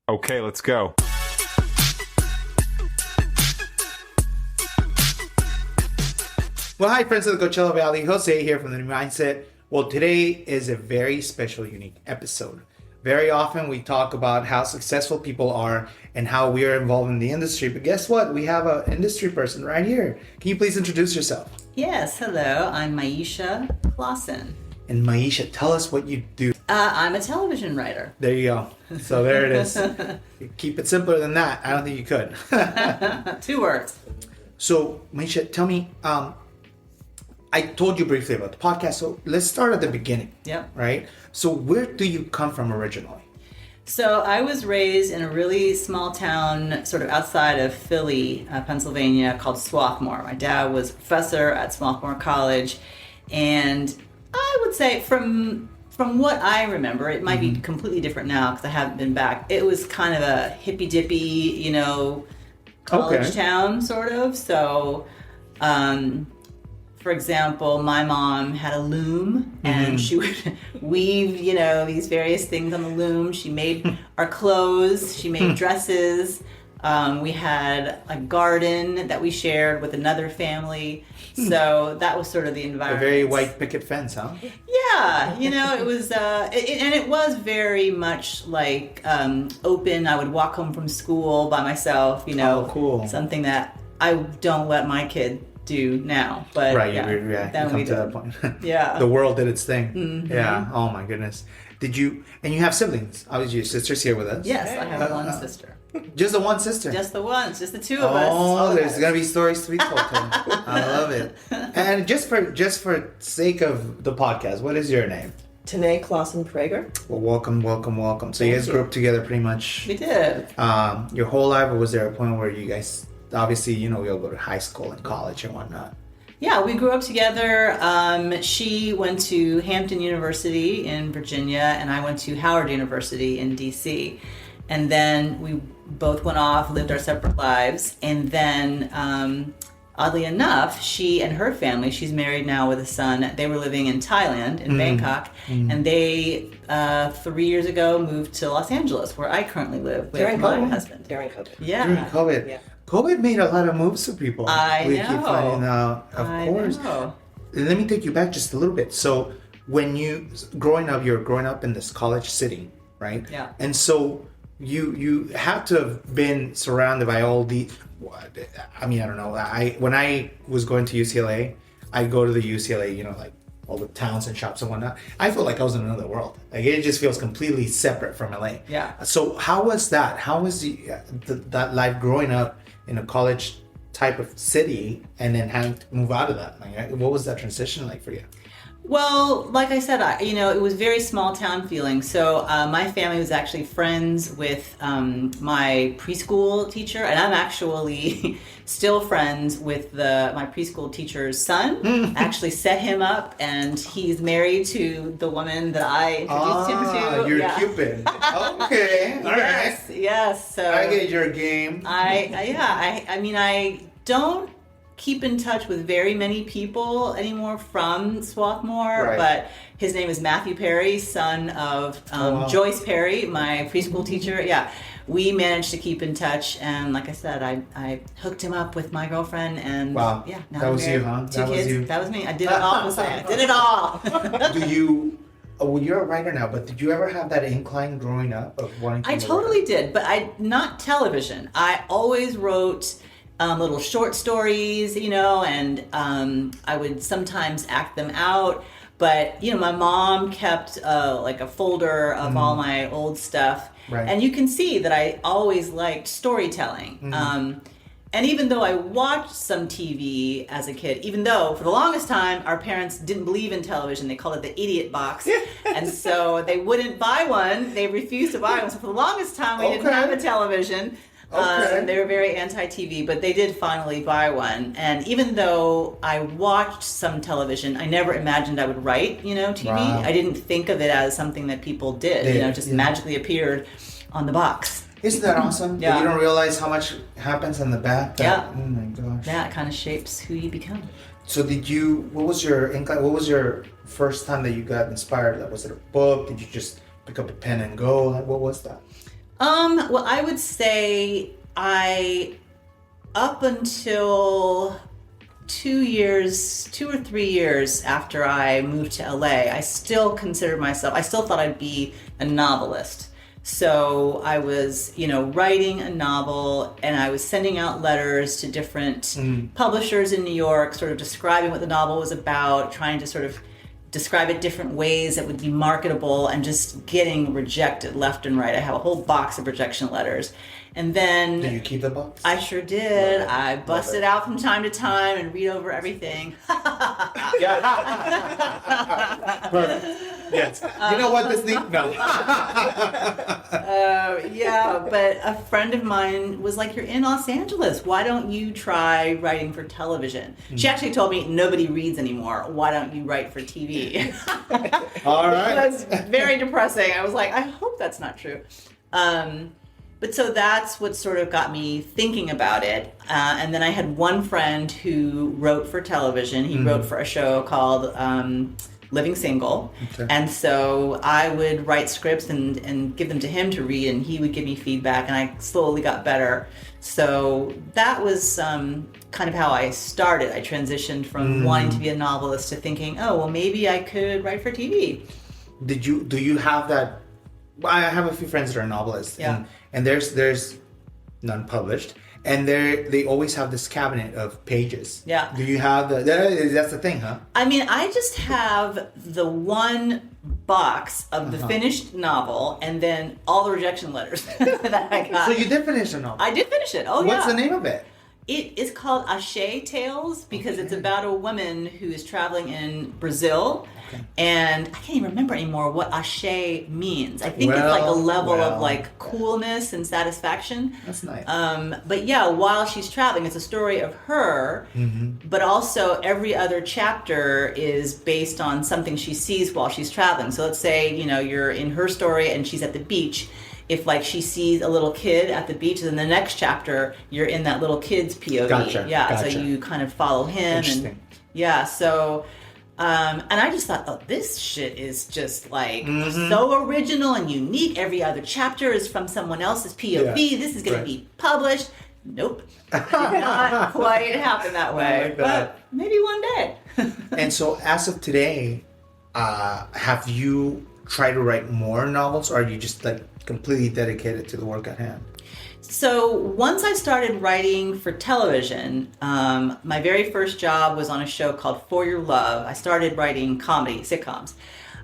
Okay, let's go. Well, hi, friends of the Coachella Valley. Jose here from the New Mindset. Well, today is a very special, unique episode. Very often we talk about how successful people are and how we are involved in the industry. But guess what? We have an industry person right here. Can you please introduce yourself? Yes, hello. I'm Maisha Closson. And Maisha, tell us what you do. I'm a television writer. There you go. So there it is. Keep it simpler than that. I don't think you could. 2 words. So, Maisha, tell me, I told you briefly about the podcast, so let's start at the beginning. Yep. Right? So where do you come from originally? So I was raised in a really small town sort of outside of Philly, Pennsylvania, called Swarthmore. My dad was a professor at Swarthmore College, and I would say from what I remember, it might be completely different now because I haven't been back. It was kind of a hippy-dippy, college town, sort of. So, for example, my mom had a loom and she would weave, these various things on the loom. She made our clothes, she made dresses. We had a garden that we shared with another family. So that was sort of the environment. A very white picket fence, huh? Yeah, it was, and it was very much like open. I would walk home from school by myself, Oh, cool. Something that I don't let my kid do now. But right, yeah, you come to that point. Yeah. The world did its thing. Yeah. Oh my goodness. And you have siblings? Obviously, your sister's here with us. Yes, I have one sister. Just the one sister? Just the the two of us. Oh, there's going to be stories to be told. I love it. And just for sake of the podcast, what is your name? Tanae Closson Prager. Well, welcome. So you guys grew up together pretty much. We did. Your whole life, or was there a point where you guys, obviously, we all go to high school and college and whatnot? Yeah, we grew up together. She went to Hampton University in Virginia, and I went to Howard University in DC. And then we both went off, lived our separate lives. And then, oddly enough, she and her family, she's married now with a son, they were living in Thailand, in Bangkok. And they, 3 years ago, moved to Los Angeles, where I currently live with my husband. During COVID. Yeah. During COVID. Yeah. COVID made a lot of moves for people. We keep finding out, of course. Know. Let me take you back just a little bit. So when you're growing up in this college city, right? Yeah. And so you have to have been surrounded by all the, I don't know. When I was going to UCLA, I'd go to the UCLA, like all the towns and shops and whatnot. I felt like I was in another world. Like it just feels completely separate from LA. Yeah. So how was that? How was that life growing up in a college type of city and then having to move out of that? Like, what was that transition like for you? Well, like I said, it was very small town feeling. So my family was actually friends with my preschool teacher, and I'm actually still friends with my preschool teacher's son. I actually set him up, and he's married to the woman that I introduced him to. You're Cupid. Okay, all right. Yes. So I get your game. I don't keep in touch with very many people anymore from Swarthmore, Right. but his name is Matthew Perry, son of Joyce Perry, my preschool teacher. Yeah, we managed to keep in touch, and like I said, I hooked him up with my girlfriend, and Wow. yeah, now That I'm was married, you, huh? 2 That was kids. you. That was me. I did it all. I did it all. Well, you're a writer now, but did you ever have that incline growing up of wanting to I be a totally writer? did, but not television. I always wrote little short stories, and I would sometimes act them out. But my mom kept like a folder of all my old stuff, Right. and you can see that I always liked storytelling. And even though I watched some TV as a kid, even though for the longest time our parents didn't believe in television, they called it the idiot box, and so they wouldn't buy one. They refused to buy one. So for the longest time we didn't have a television. They were very anti-TV, but they did finally buy one. And even though I watched some television, I never imagined I would write, TV. Wow. I didn't think of it as something that people did, just magically appeared on the box. Isn't that awesome? Yeah. You don't realize how much happens in the back. Yeah. Oh my gosh. That kind of shapes who you become. So what was your first time that you got inspired? Was it a book? Did you just pick up a pen and go? What was that? Well, I would say up until 2 or 3 years after I moved to LA, I still considered myself, I still thought I'd be a novelist. So I was, writing a novel, and I was sending out letters to different publishers in New York, sort of describing what the novel was about, trying to sort of describe it different ways that would be marketable, and just getting rejected left and right. I have a whole box of rejection letters. And then... Do you keep the box? I sure did. Love it. I bust Love it it. out from time to time and read over everything. Yeah. Perfect. Yes. You know what this needs? No. Yeah, but a friend of mine was like, "You're in Los Angeles. Why don't you try writing for television?" She actually told me, "Nobody reads anymore. Why don't you write for TV?" All right. That's very depressing. I was like, I hope that's not true. But so that's what sort of got me thinking about it. And then I had one friend who wrote for television. He wrote for a show called Living Single. Okay. And so I would write scripts and give them to him to read, and he would give me feedback, and I slowly got better. So that was kind of how I started. I transitioned from wanting to be a novelist to thinking, oh, well, maybe I could write for TV. Do you have that? Well, I have a few friends that are novelists. Yeah. And there's none published. And they always have this cabinet of pages. Yeah. Do you have that's the thing, huh? I mean, I just have the one box of the finished novel, and then all the rejection letters that I got. So you did finish the novel. I did finish it. Oh, yeah. What's the name of it? It is called Ashe Tales because it's about a woman who is traveling in Brazil. Okay. And I can't even remember anymore what Ashe means. I think it's like a level of like coolness and satisfaction. That's nice. But yeah, while she's traveling, it's a story of her, but also every other chapter is based on something she sees while she's traveling. So let's say, you're in her story and she's at the beach. If like she sees a little kid at the beach, then the next chapter you're in that little kid's POV. Gotcha, Yeah, gotcha. so you kind of follow him. Interesting. And yeah, so and I just thought, oh, this shit is just like so original and unique. Every other chapter is from someone else's POV. Yeah, This is going right. to be published. Nope, did not quite happen that way. like that. But maybe one day. And so as of today, have you tried to write more novels, or are you just like completely dedicated to the work at hand? So once I started writing for television, my very first job was on a show called For Your Love. I started writing comedy, sitcoms.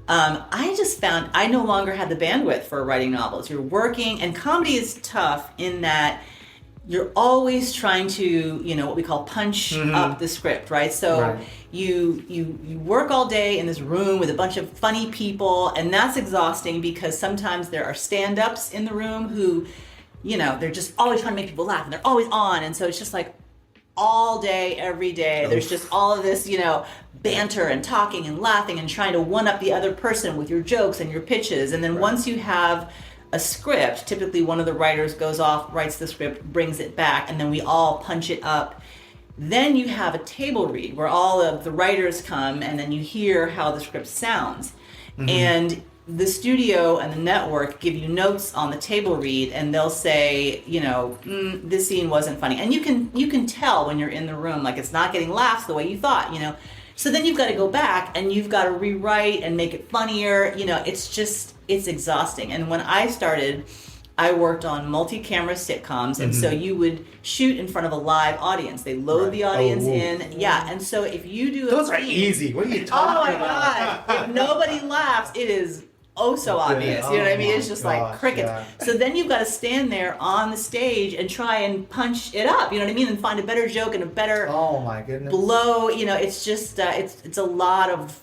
I just found I no longer had the bandwidth for writing novels. You're working, and comedy is tough in that you're always trying to, what we call punch up the script, right? So Right. you work all day in this room with a bunch of funny people, and that's exhausting because sometimes there are stand-ups in the room who, they're just always trying to make people laugh, and they're always on, and so it's just like all day, every day, there's just all of this, banter and talking and laughing and trying to one-up the other person with your jokes and your pitches, and then once you have a script, typically one of the writers goes off, writes the script, brings it back, and then we all punch it up. Then you have a table read where all of the writers come, and then you hear how the script sounds. And the studio and the network give you notes on the table read, and they'll say, this scene wasn't funny. And you can tell when you're in the room, like it's not getting laughs the way you thought, So then you've got to go back and you've got to rewrite and make it funnier. It's exhausting. And when I started, I worked on multi-camera sitcoms, and so you would shoot in front of a live audience. They load the audience in. Yeah, and so if you do Those are easy. What are you oh talking my about? God. If nobody laughs, it is so obvious. You know what I mean? It's just like crickets. yeah. So then you've got to stand there on the stage and try and punch it up. You know what I mean? And find a better joke and a better Oh my goodness. blow. It's just it's a lot of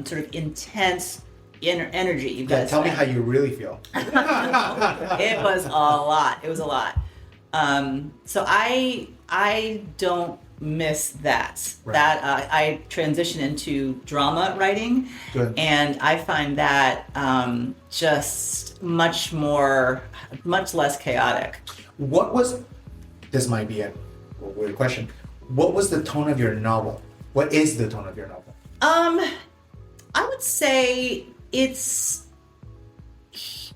sort of intense energy. You've got Yeah, to tell me spend. how you really feel. It was a lot. It was a lot. So I don't miss that. Right. That I transition into drama writing, Good. and I find that just much less chaotic. What was, this might be a weird question, what was the tone of your novel? What is the tone of your novel? I would say it's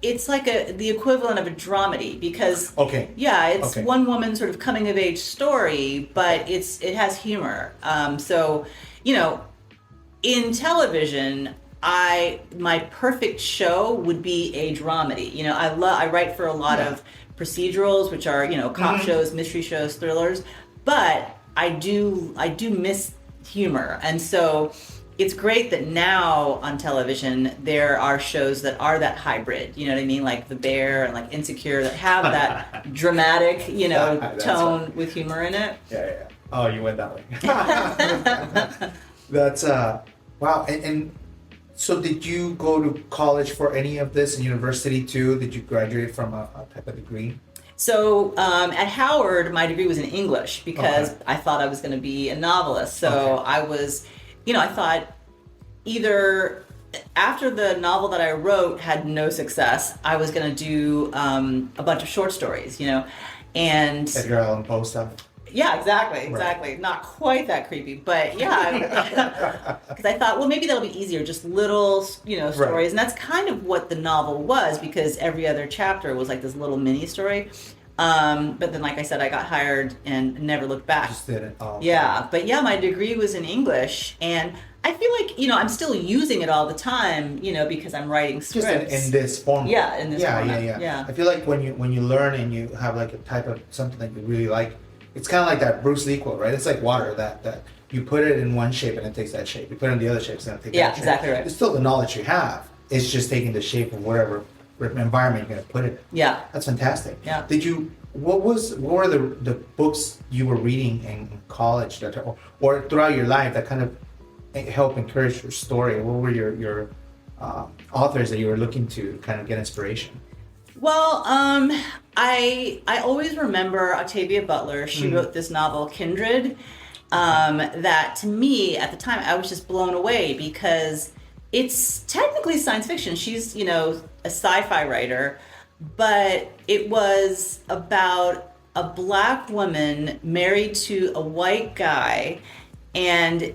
it's like the equivalent of a dramedy because Okay. yeah, it's Okay. one woman sort of coming of age story, but it has humor. So you know, in television, my perfect show would be a dramedy. You know, I write for a lot of procedurals, which are, you know, cop shows, mystery shows, thrillers, but I do miss humor. And so it's great that now on television there are shows that are that hybrid, you know what I mean? Like The Bear and like Insecure that have that dramatic, you know, tone with humor in it. Yeah. Oh, you went that way. That's wow. And so did you go to college for any of this and university too? Did you graduate from a type of degree? So at Howard, my degree was in English because I thought I was going to be a novelist. So I was, you know, I thought either after the novel that I wrote had no success, I was going to do a bunch of short stories, you know, and Edgar Allan Poe stuff. yeah, exactly. Right. Not quite that creepy, but yeah, because I thought, well, maybe that'll be easier, just little, you know, stories, Right. and that's kind of what the novel was because every other chapter was like this little mini story. But then, like I said, I got hired and never looked back. Just did it. Oh, Yeah, but yeah, my degree was in English, and I feel like, you know, I'm still using it all the time, you know, because I'm writing Just scripts. in this format. Yeah, in this format. Yeah. Yeah. I feel like when you learn and you have like a type of something that you really like, it's kind of like that Bruce Lee quote, right? It's like water that you put it in one shape and it takes that shape. You put it in the other shape, it's gonna take that shape. Exactly right. It's still the knowledge you have. It's just taking the shape of whatever environment you're gonna put it in. Yeah. That's fantastic. Yeah. What were the books you were reading in college that or throughout your life that kind of help encourage your story? What were your authors that you were looking to kind of get inspiration? Well, I always remember Octavia Butler. She wrote this novel, Kindred, that to me at the time I was just blown away because it's technically science fiction. She's, you know, a sci-fi writer, but it was about a black woman married to a white guy, and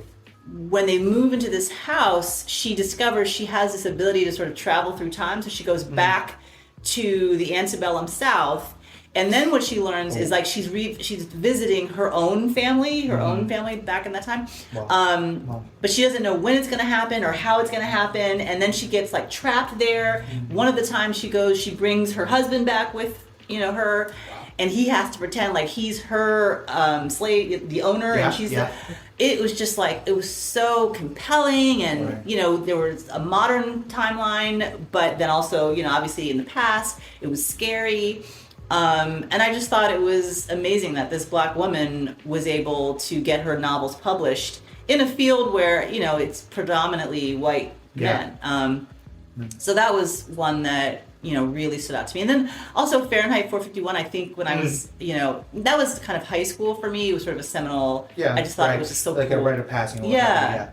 when they move into this house, she discovers she has this ability to sort of travel through time. So she goes back to the antebellum South, and then what she learns is like she's visiting her own family, back in that time. Wow. But she doesn't know when it's going to happen or how it's going to happen, and then she gets like trapped there. One of the times she goes, she brings her husband back with, you know, her, and he has to pretend like he's her slave, the owner, and she's the. It was just like, it was so compelling, and you know, there was a modern timeline, but then also, you know, obviously in the past, it was scary. And I just thought it was amazing that this black woman was able to get her novels published in a field where, you know, it's predominantly white men. So that was one that, you know, really stood out to me. And then also Fahrenheit 451, I think when I was, you know, that was kind of high school for me. It was sort of a seminal. I just thought it was just so like cool. a rite of passing. Yeah.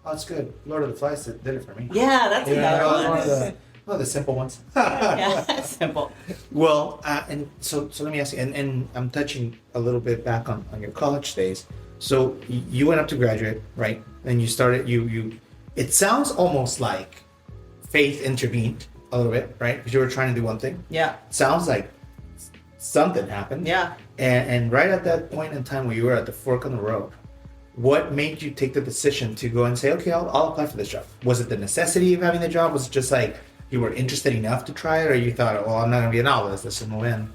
Oh, it's good. Lord of the Flies did it for me. Yeah, that's another one. One of the simple ones. Yeah, simple. Well, and so let me ask you, and I'm touching a little bit back on your college days. So you went up to graduate, right? And you started, it sounds almost like faith intervened a little bit, right? Because you were trying to do one thing. Yeah. Sounds like something happened. Yeah. And right at that point in time where you were at the fork on the road, what made you take the decision to go and say, okay, I'll apply for this job? Was it the necessity of having the job? Was it just like you were interested enough to try it, or you thought, well, I'm not going to be a novelist, this will win?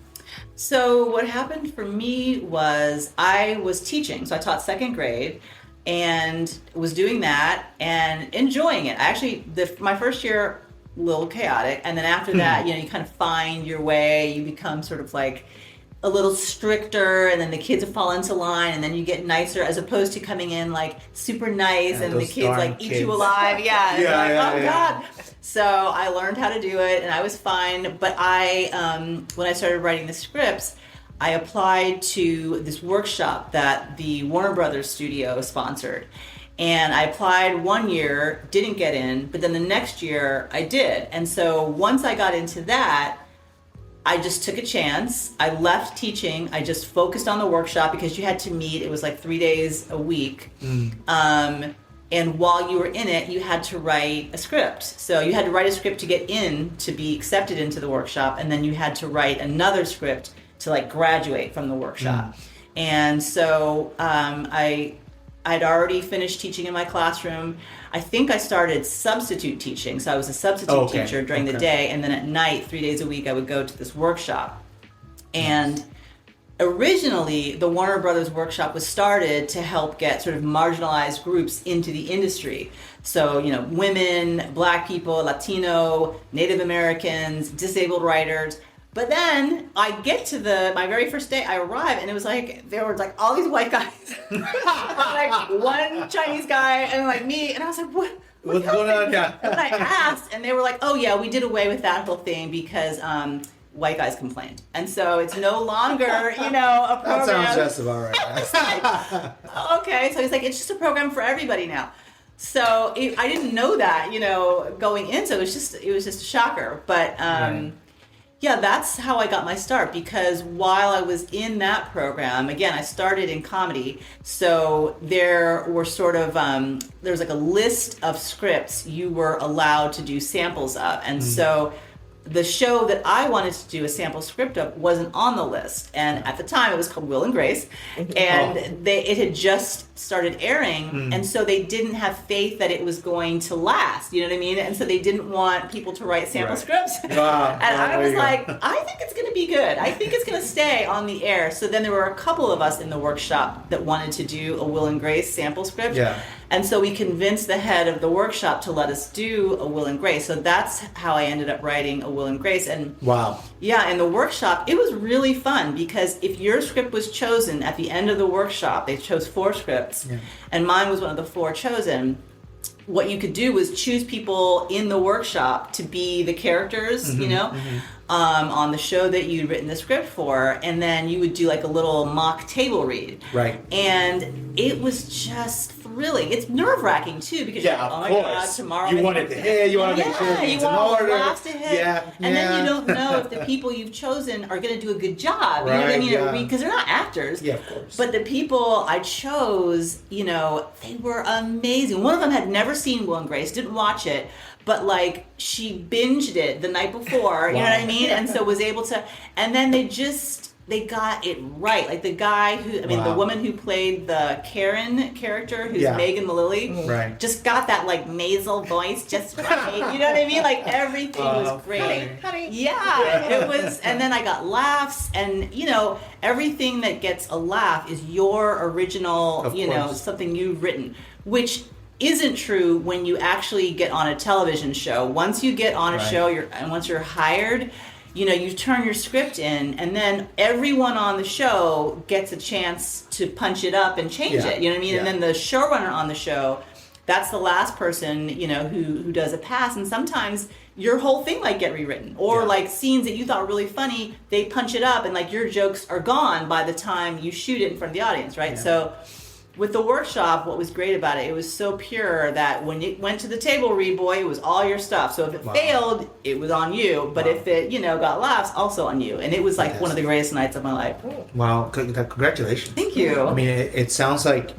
So what happened for me was I was teaching. So I taught second grade and was doing that and enjoying it. Actually, my first year, a little chaotic. And then after that, you know, you kind of find your way. You become sort of like a little stricter, and then the kids fall into line, and then you get nicer, as opposed to coming in like super nice, and the kids like eat you alive. Yeah. God. So I learned how to do it, and I was fine. But when I started writing the scripts, I applied to this workshop that the Warner Brothers studio sponsored. And I applied 1 year, didn't get in, but then the next year I did. And so once I got into that, I just took a chance. I left teaching. I just focused on the workshop because you had to meet. It was like 3 days a week. And while you were in it, you had to write a script. So you had to write a script to get in, to be accepted into the workshop. And then you had to write another script to like graduate from the workshop. And so I'd already finished teaching in my classroom. I think I started substitute teaching. So I was a substitute teacher during the day. And then at night, 3 days a week, I would go to this workshop. And originally, the Warner Brothers workshop was started to help get sort of marginalized groups into the industry. So, you know, women, Black people, Latino, Native Americans, disabled writers. But then I get to my very first day, I arrive, and it was like, there were like all these white guys, like one Chinese guy, and like me, and I was like, what's going on? Yeah. And I asked, and they were like, oh yeah, we did away with that whole thing because white guys complained. And so it's no longer, you know, a program. That sounds just about right. Like, okay, so he's like, it's just a program for everybody now. So I didn't know that, you know, going in, so it was just a shocker. But yeah, that's how I got my start, because while I was in that program, again, I started in comedy. So there were sort of, there was like a list of scripts you were allowed to do samples of. And so the show that I wanted to do a sample script of wasn't on the list. And at the time it was called Will and Grace. And it had just started airing. And so they didn't have faith that it was going to last. You know what I mean? And so they didn't want people to write sample scripts. Wow. And I was like, I think it's going to be good. I think it's going to stay on the air. So then there were a couple of us in the workshop that wanted to do a Will and Grace sample script. Yeah. And so we convinced the head of the workshop to let us do a Will and Grace. So that's how I ended up writing a Will and Grace. And wow. Yeah, in the workshop, it was really fun, because if your script was chosen at the end of the workshop, they chose 4 scripts, and mine was one of the 4 chosen. What you could do was choose people in the workshop to be the characters, you know, on the show that you'd written the script for, and then you would do like a little mock table read. Right. And it was just thrilling. It's nerve-wracking too, because you're like, oh my God, tomorrow you want it to hit, you want to make sure you it's want in all the order. laughs to hit. And then you don't know if the people you've chosen are going to do a good job. You know what I mean? Because they're not actors. Yeah, of course. But the people I chose, you know, they were amazing. One of them had never seen Will and Grace, didn't watch it, but like she binged it the night before, you know what I mean? And so was able to, and then they got it right. Like the guy the woman who played the Karen character, who's Megan Mullally, just got that like nasal voice just right. You know what I mean? Like everything was great. Honey. Yeah, it was. And then I got laughs, and you know, everything that gets a laugh is your original, you know, something you've written, which isn't true when you actually get on a television show. Once you get on a show, and once you're hired, you know, you turn your script in, and then everyone on the show gets a chance to punch it up and change it. You know what I mean? And then the showrunner on the show, that's the last person, you know, who does a pass. And sometimes your whole thing might get rewritten, or like scenes that you thought were really funny, they punch it up, and like your jokes are gone by the time you shoot it in front of the audience, right? So with the workshop, what was great about it, it was so pure that when it went to the table read, boy, it was all your stuff. So if it failed, it was on you. But if it, you know, got laughs, also on you. And it was like one of the greatest nights of my life. Wow, congratulations. Thank you. I mean, it sounds like,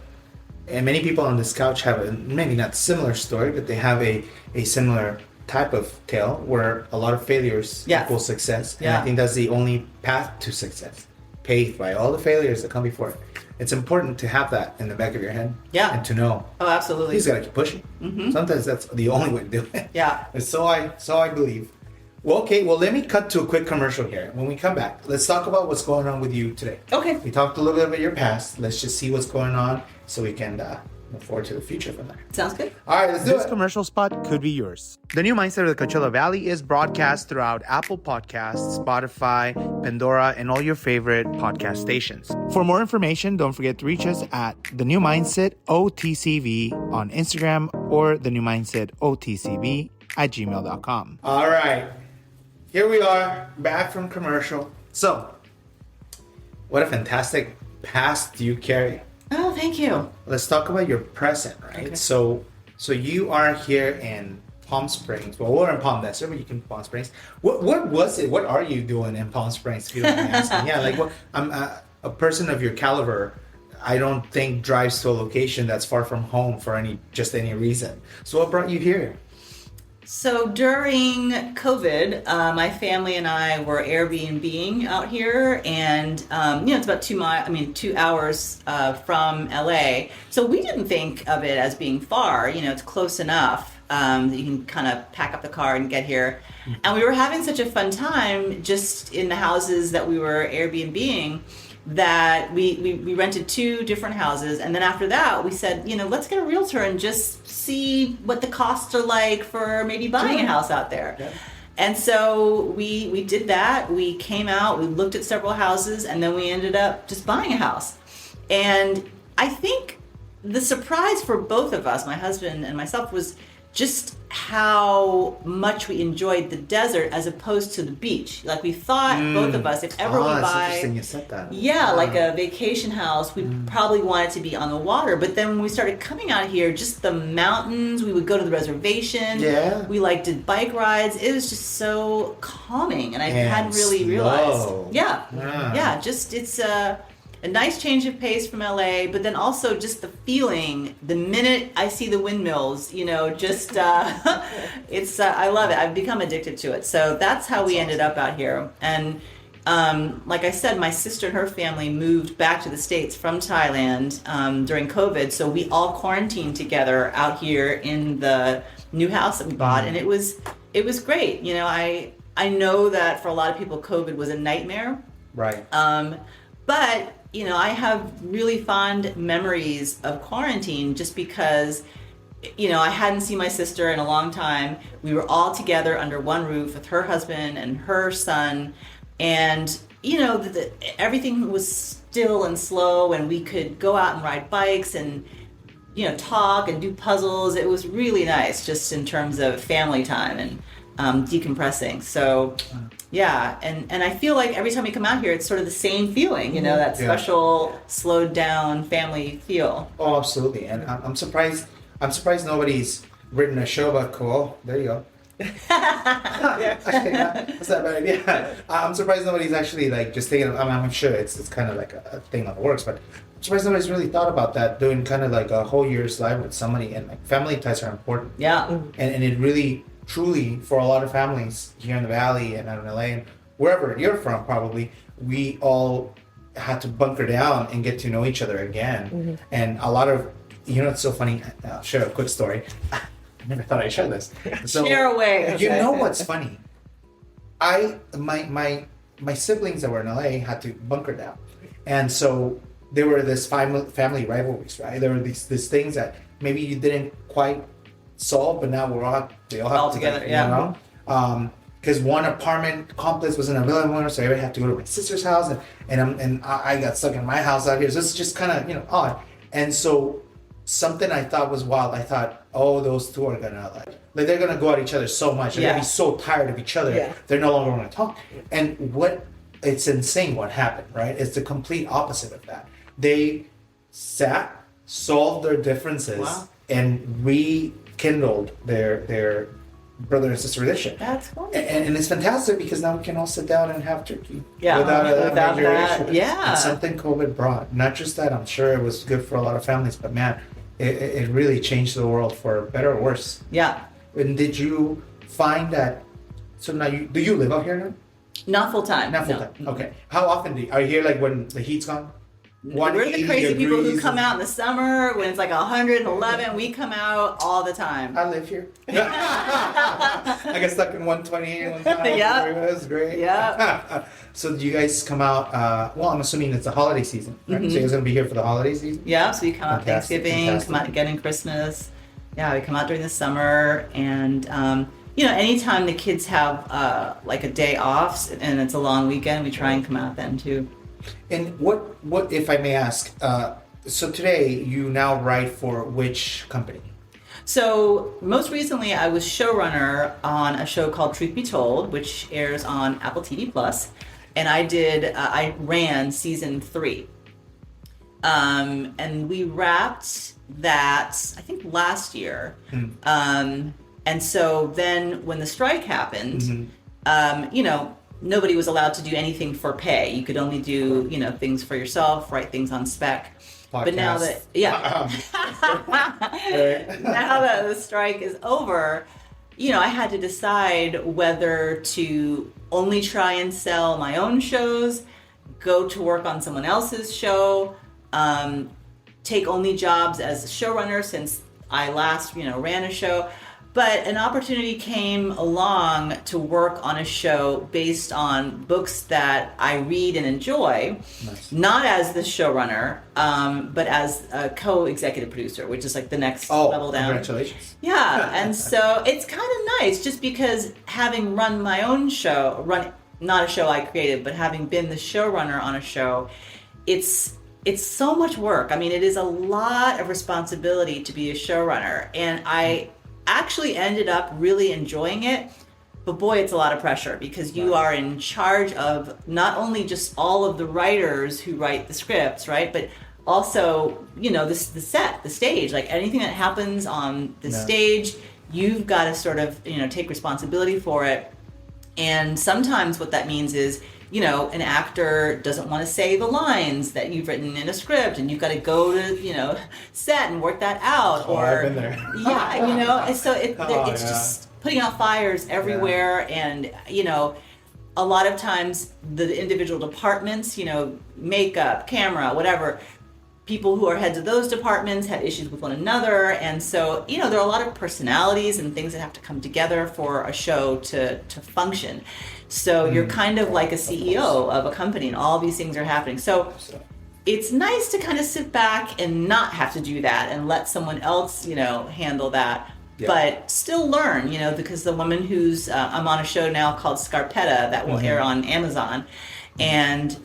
and many people on this couch have a, maybe not similar story, but they have a similar type of tale where a lot of failures equal success. And I think that's the only path to success, paved by all the failures that come before it. It's important to have that in the back of your head. And to know. Oh, absolutely. You just gotta keep pushing. Sometimes that's the only way to do it. And so I believe. Well, okay, well, let me cut to a quick commercial here. When we come back, let's talk about what's going on with you today. Okay. We talked a little bit about your past. Let's just see what's going on so we can look forward to the future from there. Sounds good. All right, let's do it. This commercial spot could be yours. The New Mindset of the Coachella Valley is broadcast throughout Apple Podcasts, Spotify, Pandora, and all your favorite podcast stations. For more information, don't forget to reach us at The New Mindset OTCV on Instagram or The New Mindset OTCV at gmail.com. All right. Here we are, back from commercial. So, what a fantastic past you carry. Oh, thank you. Let's talk about your present, right? Okay. So you are here in Palm Springs. Well, we're in Palm Desert, but you can Palm Springs. What was it? What are you doing in Palm Springs? If you don't mind asking. Yeah, like what? I'm a person of your caliber. I don't think drives to a location that's far from home for any reason. So what brought you here? So during COVID, my family and I were Airbnb-ing out here, and it's about 2 hours from LA. So we didn't think of it as being far. It's close enough that you can kind of pack up the car and get here. And we were having such a fun time just in the houses that we were Airbnb-ing that we rented 2 different houses, and then after that we said, let's get a realtor and just see what the costs are like for maybe buying a house out there. Yeah. And so we did that. We came out, we looked at several houses, and then we ended up just buying a house. And I think the surprise for both of us, my husband and myself, was just how much we enjoyed the desert as opposed to the beach. Like we thought, both of us, if ever we that's buy, interesting you said that. Yeah, like a vacation house, we probably wanted to be on the water. But then when we started coming out here, just the mountains, we would go to the reservation. Yeah. We did bike rides. It was just so calming, and I hadn't really realized. Yeah. Just it's a nice change of pace from LA, but then also just the feeling, the minute I see the windmills, just, I love it. I've become addicted to it. So that's how we ended up out here. And like I said, my sister and her family moved back to the States from Thailand during COVID. So we all quarantined together out here in the new house that we bought. And it was great. I know that for a lot of people, COVID was a nightmare. Right. But I have really fond memories of quarantine just because, I hadn't seen my sister in a long time. We were all together under one roof with her husband and her son. And, everything was still and slow, and we could go out and ride bikes and, talk and do puzzles. It was really nice just in terms of family time and decompressing. So yeah, and I feel like every time we come out here, it's sort of the same feeling, that special slowed down family feel. Oh, absolutely. And I'm surprised nobody's written a show about Cool. There you go. Actually, that's not a bad idea. I'm surprised nobody's actually just thinking. I'm sure it's kind of like a thing on the works, but I'm surprised nobody's really thought about that, doing kind of like a whole year's life with somebody. And family ties are important. Yeah. And it really, truly, for a lot of families here in the Valley and out in LA and wherever you're from, probably, we all had to bunker down and get to know each other again. And a lot of, it's so funny. I'll share a quick story. I never thought I'd share this. So, share away. You know what's funny? My siblings that were in LA had to bunker down, and so there were this family rivalries, right? There were these things that maybe you didn't quite solve, but now they all have all together. Because one apartment complex was in a villa, so I had to go to my sister's house, and I got stuck in my house out here. So it's just kind of odd. And so something I thought was wild. I thought, those two are gonna they're gonna go at each other so much. They're gonna be so tired of each other. Yeah. They're no longer gonna talk. And it's insane what happened, right? It's the complete opposite of that. They sat, solved their differences, and rekindled their brother and sister relationship. That's cool. And it's fantastic because now we can all sit down and have turkey without major that. issue. Yeah. And something COVID brought. Not just that, I'm sure it was good for a lot of families, but man, it really changed the world for better or worse. Yeah. And did you find that? So now do you live out here now? Not full time. Not full time. No. Okay. How often are you here? When the heat's gone? We're the crazy people who come out in the summer when it's 111. We come out all the time. I live here. I got stuck in 128 one time. Yeah. It was great. Yeah. So do you guys come out? I'm assuming it's the holiday season, right? So you guys gonna be here for the holiday season? Yeah. So you come out Thanksgiving, come out again in Christmas. Yeah, we come out during the summer, and anytime the kids have a day off and it's a long weekend, we try and come out then too. And what if I may ask? So today you now write for which company? So most recently, I was showrunner on a show called Truth Be Told, which airs on Apple TV Plus, and I ran season 3, and we wrapped that I think last year, and so then when the strike happened, nobody was allowed to do anything for pay. You could only do, things for yourself, write things on spec. podcast. But now that, Right. now that the strike is over, I had to decide whether to only try and sell my own shows, go to work on someone else's show, take only jobs as a showrunner since I last, ran a show. But an opportunity came along to work on a show based on books that I read and enjoy, Nice. not as the showrunner, but as a co-executive producer, which is like the next level down. Congratulations. Yeah, and so it's kind of nice just because having run my own show, not a show I created, but having been the showrunner on a show, it's so much work. I mean, it is a lot of responsibility to be a showrunner, and I actually ended up really enjoying it, but boy, it's a lot of pressure because you are in charge of not only just all of the writers who write the scripts, right, but also, the set, the stage, like anything that happens on the stage, you've got to sort of, take responsibility for it. And sometimes what that means is, an actor doesn't want to say the lines that you've written in a script, and you've got to go to, set and work that out. Or I've been there. Yeah, and so it's just putting out fires everywhere, and a lot of times the individual departments, makeup, camera, whatever, people who are heads of those departments have issues with one another, and so there are a lot of personalities and things that have to come together for a show to function. So you're kind of like a CEO of a company, and all these things are happening. So it's nice to kind of sit back and not have to do that and let someone else, handle that. Yeah. But still learn, because the woman who's I'm on a show now called Scarpetta that will air on Amazon, and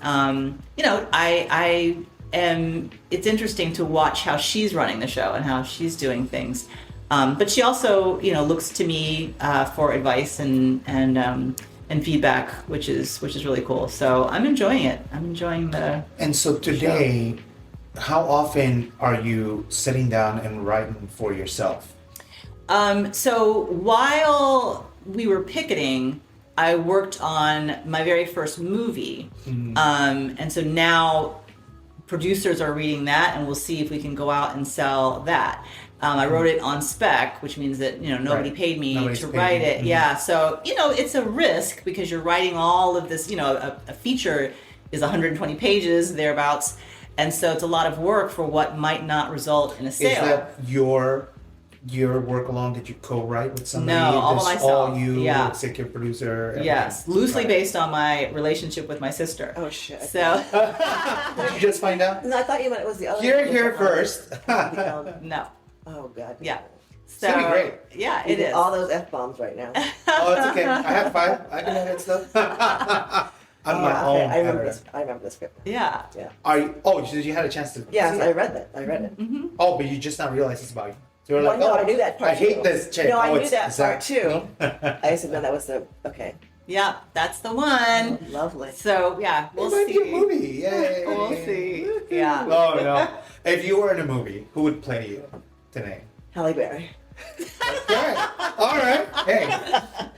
it's interesting to watch how she's running the show and how she's doing things. But she also, looks to me for advice and feedback, which is really cool. So I'm enjoying it. I'm enjoying the. And so today, how often are you sitting down and writing for yourself? So while we were picketing, I worked on my very first movie, and so now producers are reading that, and we'll see if we can go out and sell that. I wrote it on spec, which means that nobody paid me to write it. Yeah, so it's a risk because you're writing all of this. A feature is 120 pages thereabouts, and so it's a lot of work for what might not result in a sale. Is that your work alone? Did you co-write with somebody? No, all by myself. All you, yeah. executive producer. Everything. Yes, loosely based on my relationship with my sister. Oh shit. So. Did you just find out? No, I thought you meant it was the other. Here first. No. Oh god. Yeah. So, it's gonna be great. Yeah, You it did is. all those F-bombs right now. Oh, it's okay. I have 5. I can edit stuff. I'm my own I remember editor. I remember the script. Yeah. Yeah. Are you? Oh, so you had a chance to. Yes, see I it? read that. I read it. Mm-hmm. Oh, but you just not realize it's about you. So you're Well, like, no, oh, I knew that part I hate too. this chick. No, I oh, knew it's that part too. No? I said no, that was the okay. Yeah, that's the one. Oh, lovely. So yeah, we'll it might see. be a movie. Yay. We'll see. Yeah. Oh no! If you were in a movie, who would play you today? Halle Berry. Okay. All right. Hey,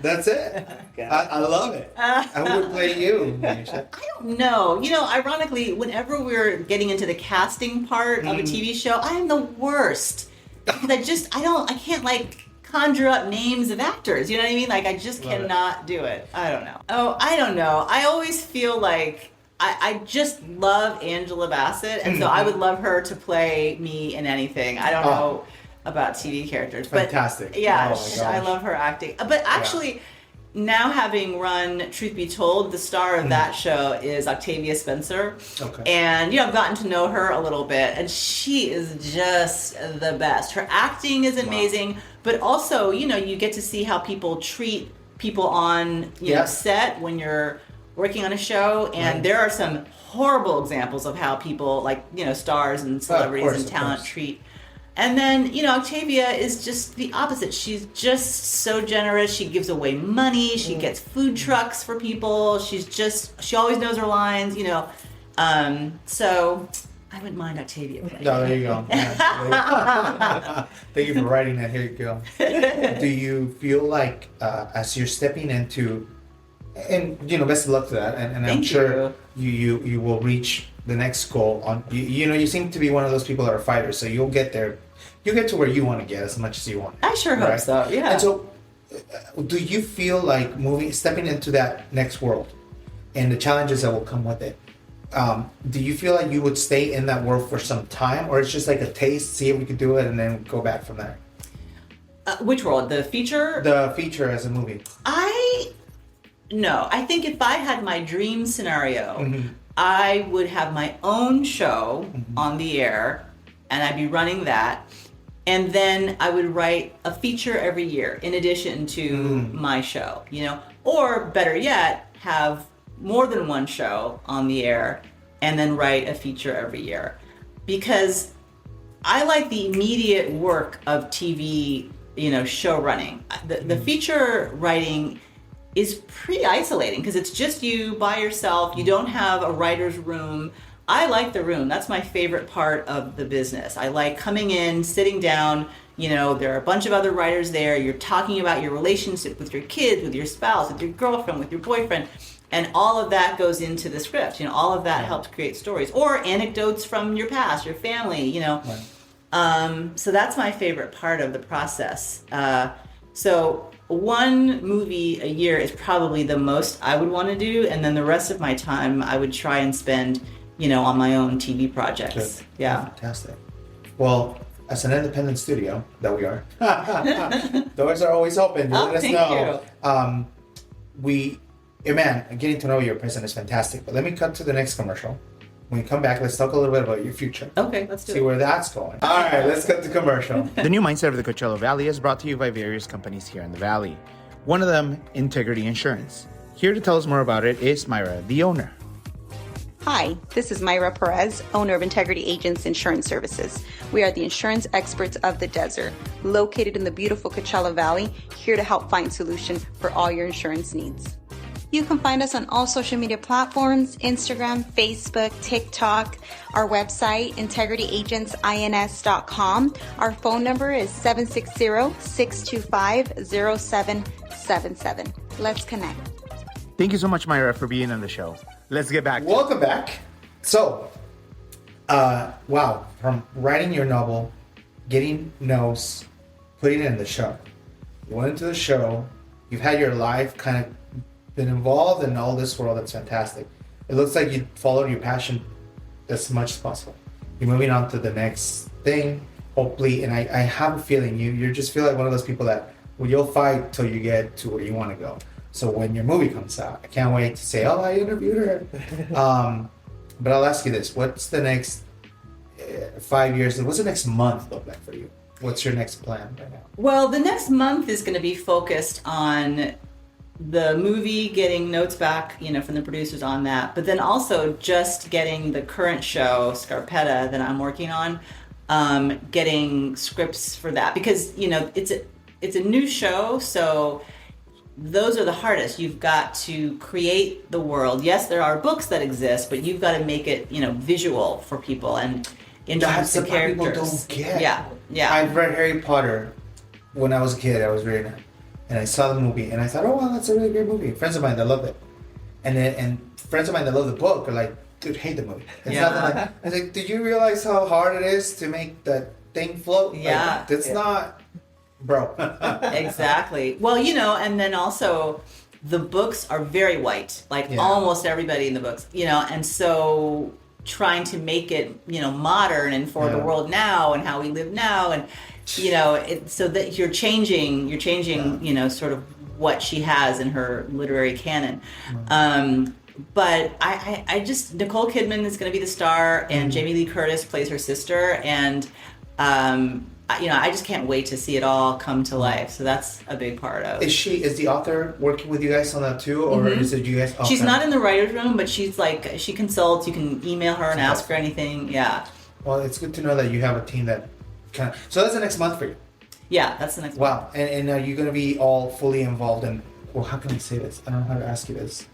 that's it. I love it. And who would play you, Maisha? I don't know. Ironically, whenever we're getting into the casting part of a TV show, I am the worst. Because I can't conjure up names of actors. You know what I mean? I just cannot do it. I don't know. Oh, I don't know. I always feel like I just love Angela Bassett, and so I would love her to play me in anything. I don't know about TV characters. Fantastic. But yeah, Oh my I gosh. love her acting. But actually, now having run Truth Be Told, the star of that show is Octavia Spencer. Okay. And, I've gotten to know her a little bit, and she is just the best. Her acting is amazing, but also, you get to see how people treat people on, set when you're working on a show, and there are some horrible examples of how people, stars and celebrities and talent treat. And then, Octavia is just the opposite. She's just so generous. She gives away money. She gets food trucks for people. She always knows her lines, So I wouldn't mind Octavia playing. No, there you go. Yeah. Thank you for writing that. Here you go. Do you feel like as you're stepping into, and best of luck to that, and I'm Thank sure you will reach the next goal on you seem to be one of those people that are fighters, so you'll get there. You'll get to where you want to get as much as you want. I sure hope so. Yeah. And so, do you feel like stepping into that next world and the challenges that will come with it? Do you feel like you would stay in that world for some time, or it's just like a taste, see if we could do it, and then go back from there? Which world? The feature? The feature as a movie. No. I think if I had my dream scenario, Mm-hmm. I would have my own show on the air, and I'd be running that. And then I would write a feature every year in addition to my show, or better yet, have more than one show on the air and then write a feature every year. Because I like the immediate work of TV, show running. The feature writing is pretty isolating because it's just you by yourself. You don't have a writer's room. I like the room. That's my favorite part of the business. I like coming in, sitting down, there are a bunch of other writers there. You're talking about your relationship with your kids, with your spouse, with your girlfriend, with your boyfriend. And all of that goes into the script. All of that helps create stories or anecdotes from your past, your family, Right. So that's my favorite part of the process. So one movie a year is probably the most I would want to do. And then the rest of my time I would try and spend on my own TV projects. Good. Yeah. Fantastic. Well, as an independent studio that we are, doors are always open. Let us thank know. Getting to know your person is fantastic. But let me cut to the next commercial. When we come back, let's talk a little bit about your future. Okay, let's do See it. where that's going. All right, let's cut to commercial. The new mindset of the Coachella Valley is brought to you by various companies here in the Valley. One of them, Integrity Insurance. Here to tell us more about it is Myra, the owner. Hi, this is Myra Perez, owner of Integrity Agents Insurance Services. We are the insurance experts of the desert, located in the beautiful Coachella Valley, here to help find solutions for all your insurance needs. You can find us on all social media platforms, Instagram, Facebook, TikTok, our website, integrityagents.ins.com. Our phone number is 760-625-0777. Let's connect. Thank you so much, Myra, for being on the show. Let's get back. Welcome back. So, wow, from writing your novel, getting notes, putting it in the show. You went into the show, you've had your life kind of been involved in all this world. That's fantastic. It looks like you followed your passion as much as possible. You're moving on to the next thing, hopefully, and I have a feeling you just feel like one of those people that you'll fight till you get to where you want to go. So when your movie comes out, I can't wait to say, I interviewed her. But I'll ask you this: what's the next 5 years? What's the next month look like for you? What's your next plan right now? Well, the next month is going to be focused on the movie, getting notes back, from the producers on that, but then also just getting the current show, Scarpetta, that I'm working on, getting scripts for that because, it's a new show, so those are the hardest. You've got to create the world. Yes, there are books that exist, but you've got to make it, visual for people and introduce the characters. People don't get. Yeah. I've read Harry Potter when I was a kid. I was reading it, and I saw the movie, and I thought, oh wow, that's a really great movie. Friends of mine that loved it, and friends of mine that love the book are like, dude, hate the movie. It's nothing like. I was like, did you realize how hard it is to make that thing float? Yeah. Like, it's not. Bro. Exactly. Well, and then also the books are very white, like almost everybody in the books, and so trying to make it, modern and for the world now and how we live now. And, so that you're changing, sort of what she has in her literary canon. But I just, Nicole Kidman is going to be the star and Jamie Lee Curtis plays her sister. And, I just can't wait to see it all come to life. So that's a big part of. Is the author working with you guys on that too, or is it you guys? She's not in the writer's room, but she's like, she consults. You can email her and ask her anything. Yeah. Well, it's good to know that you have a team that kind of. So that's the next month for you. Yeah, that's the next. Wow, and are you going to be all fully involved in? Well, how can I say this? I don't know how to ask you this.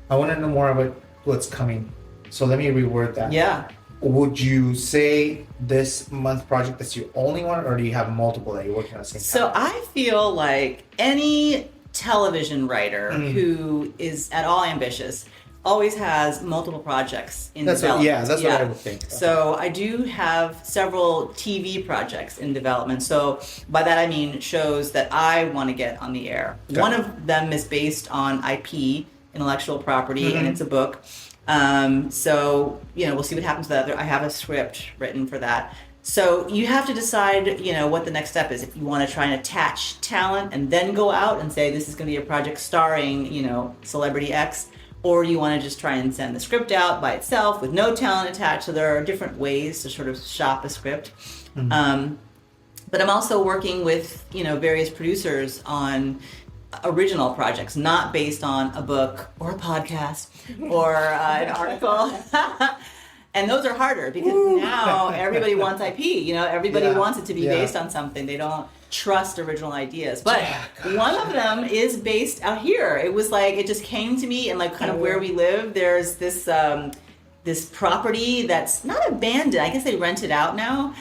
I want to know more about what's coming. So let me reword that. Yeah. Would you say this month project is your only one, or do you have multiple that you're working on at the same time? So I feel like any television writer who is at all ambitious always has multiple projects in That's development. what I would think. So I do have several TV projects in development. So by that I mean shows that I want to get on the air. Okay. One of them is based on IP, intellectual property, and it's a book. So, we'll see what happens with that. I have a script written for that. So you have to decide, what the next step is. If you want to try and attach talent and then go out and say, this is going to be a project starring, celebrity X, or you want to just try and send the script out by itself with no talent attached. So there are different ways to sort of shop a script. But I'm also working with, various producers on original projects, not based on a book or a podcast or an article. And those are harder because now everybody wants IP. Everybody wants it to be based on something. They don't trust original ideas. But one of them is based out here. It was like, it just came to me, and like kind of where we live, there's this this property that's not abandoned. I guess they rent it out now.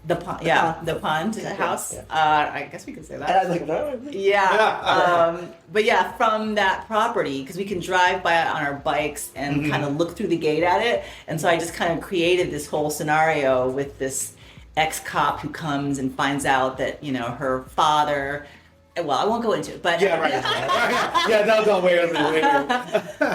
The pond house. Yeah. I guess we could say that. And I was like, no. But yeah, from that property, because we can drive by it on our bikes and kind of look through the gate at it. And so I just kind of created this whole scenario with this ex-cop who comes and finds out that, her father, well, I won't go into it, but... Yeah, right. No, wait.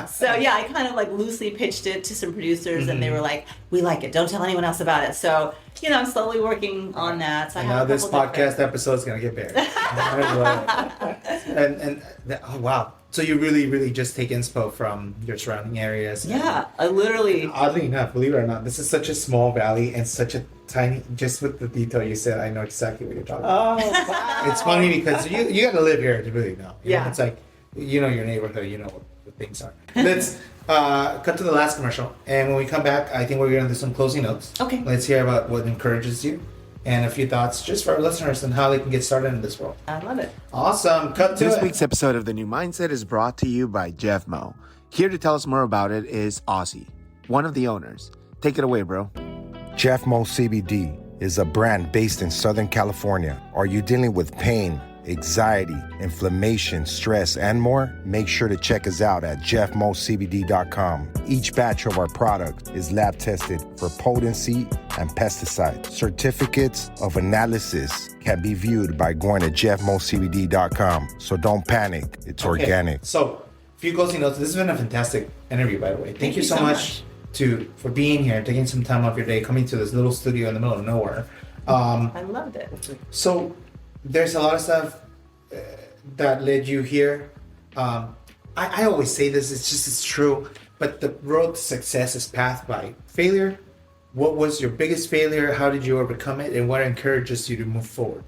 So yeah, I kind of like loosely pitched it to some producers and they were like, we like it, don't tell anyone else about it. So, I'm slowly working on that. So I have Now a this couple podcast episode is going to get buried. Oh, wow. So you really just take inspo from your surrounding areas. Yeah, I literally... Oddly enough, believe it or not, this is such a small valley and such a tiny, just with the detail you said, I know exactly what you're talking about. Oh, wow. It's funny because you got to live here to really know. You know, Yeah. it's like, your neighborhood, what things are. Let's cut to the last commercial. And when we come back, I think we're going to do some closing notes. Okay. Let's hear about what encourages you and a few thoughts just for our listeners and how they can get started in this world. I love it. Awesome. Cut to This it. week's episode of The New Mindset is brought to you by Jeff Mo. Here to tell us more about it is Ozzy, one of the owners. Take it away, bro. Jeff Mo CBD is a brand based in Southern California. Are you dealing with pain, anxiety, inflammation, stress, and more? Make sure to check us out at jeffmocbd.com. Each batch of our product is lab tested for potency and pesticide. Certificates of analysis can be viewed by going to jeffmocbd.com. So don't panic, it's organic. So, a few closing notes. This has been a fantastic interview, by the way. Thank you so much for being here, taking some time off your day, coming to this little studio in the middle of nowhere. I loved it. So, there's a lot of stuff that led you here. I always say this, it's true, but the road to success is pathed by failure. What was your biggest failure? How did you overcome it? And what encourages you to move forward?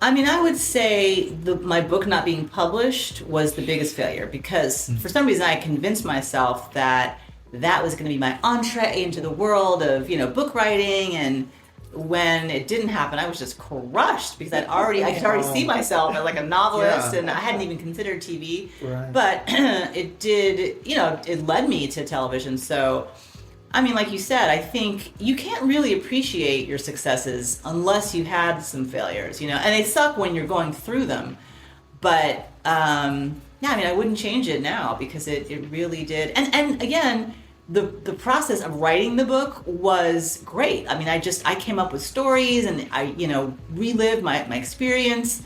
I mean, I would say my book not being published was the biggest failure because for some reason I convinced myself that was going to be my entree into the world of, book writing, and when it didn't happen, I was just crushed because I could already see myself as like a novelist, and I hadn't even considered TV. Right. But it did, it led me to television. So, I mean, like you said, I think you can't really appreciate your successes unless you had some failures, and they suck when you're going through them. But I mean, I wouldn't change it now because it really did. And again, the process of writing the book was great. I mean, I came up with stories and I, relived my experience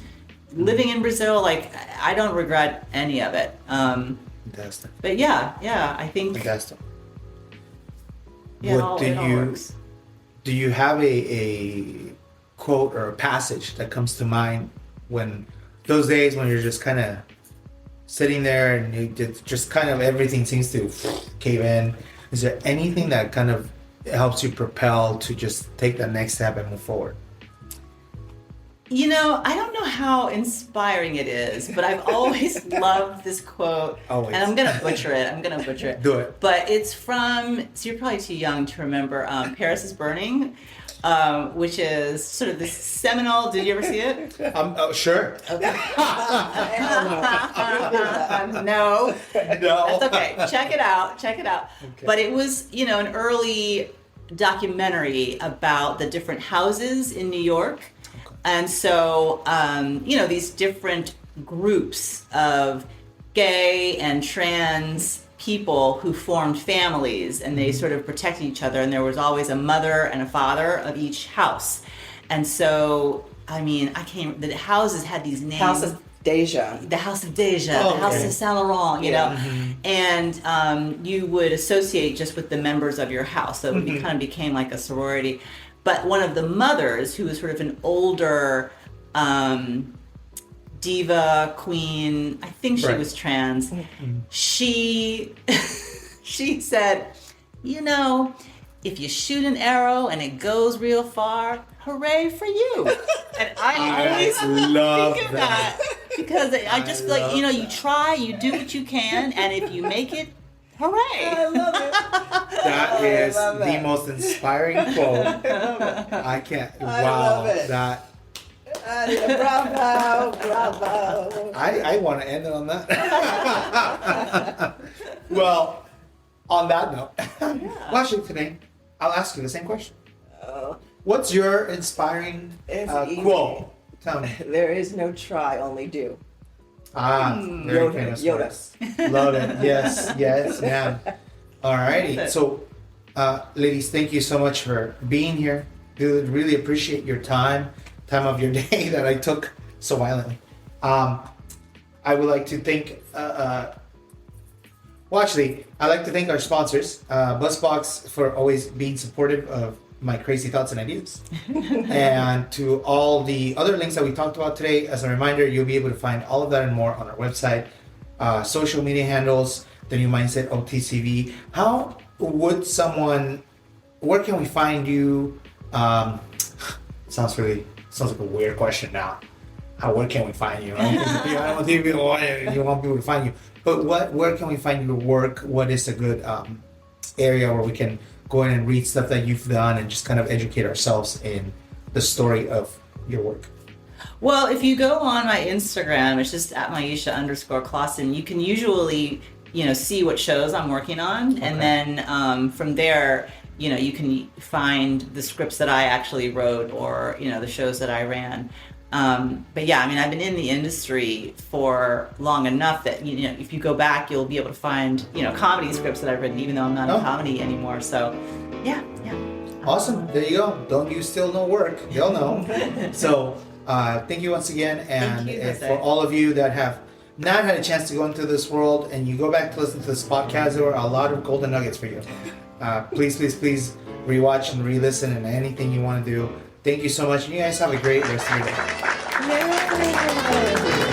living in Brazil. Like, I don't regret any of it. Fantastic. But yeah, I think Fantastic. it all works. Do you have a quote or a passage that comes to mind when those days when you're just kind of sitting there and you just kind of everything seems to cave in? Is there anything that kind of helps you propel to just take that next step and move forward? I don't know how inspiring it is, but I've always loved this quote. Always. And I'm going to butcher it. Do it. But it's from, so you're probably too young to remember, Paris is Burning, which is sort of this seminal, did you ever see it? Sure. Okay. No. That's okay. Check it out. Okay. But it was, an early documentary about the different houses in New York. Okay. And so, these different groups of gay and trans people who formed families, and they sort of protected each other, and there was always a mother and a father of each house. And so, I mean, the houses had these names. House of Deja. The House of Deja, Oh, the House okay. of Saint Laurent, you know, and you would associate just with the members of your house. So it kind of became like a sorority. But one of the mothers, who was sort of an older diva queen, I think she Right. was trans, she she said, you know, if you shoot an arrow and it goes real far, hooray for you. And I always love think of that. that because I just feel like, you know, you try, you do what you can, and if you make it, hooray. I love it. That is love the that. most inspiring quote. I can't. I Wow. love it. That. Bravo, bravo. I want to end it on that. Well, on that note, well, actually today, I'll ask you the same question. Oh, What's your inspiring It's easy. quote? Tell me. there is no try, only do. Very Yoda. famous Yoda. words. Love it. Yes, yes, ma'am. Alrighty. So, ladies, thank you so much for being here. Dude, really appreciate your time of your day that I took so violently. I would like to thank, well, actually, I'd like to thank our sponsors, Busbox, for always being supportive of my crazy thoughts and ideas. And to all the other links that we talked about today, as a reminder, you'll be able to find all of that and more on our website, social media handles, The New Mindset OTCV. How would someone, where can we find you? Sounds like a weird question now. Where can we find you? I don't think you want people to find you. But where can we find your work? What is a good area where we can go in and read stuff that you've done and just kind of educate ourselves in the story of your work? Well, if you go on my Instagram, it's just at Maisha_Closson, you can usually, you know, see what shows I'm working on. Okay. And then from there, you know, you can find the scripts that I actually wrote or, you know, the shows that I ran. But yeah, I mean, I've been in the industry for long enough that, you know, if you go back, you'll be able to find, you know, comedy scripts that I've written, even though I'm not in comedy anymore. So yeah. Awesome. There you go. Don't you still know work? They'll know. So thank you once again. And Thank you, for Jose. all of you that have not had a chance to go into this world and you go back to listen to this podcast, there are a lot of golden nuggets for you. Please rewatch and re-listen and anything you want to do. Thank you so much. You guys have a great rest of your day. Yay.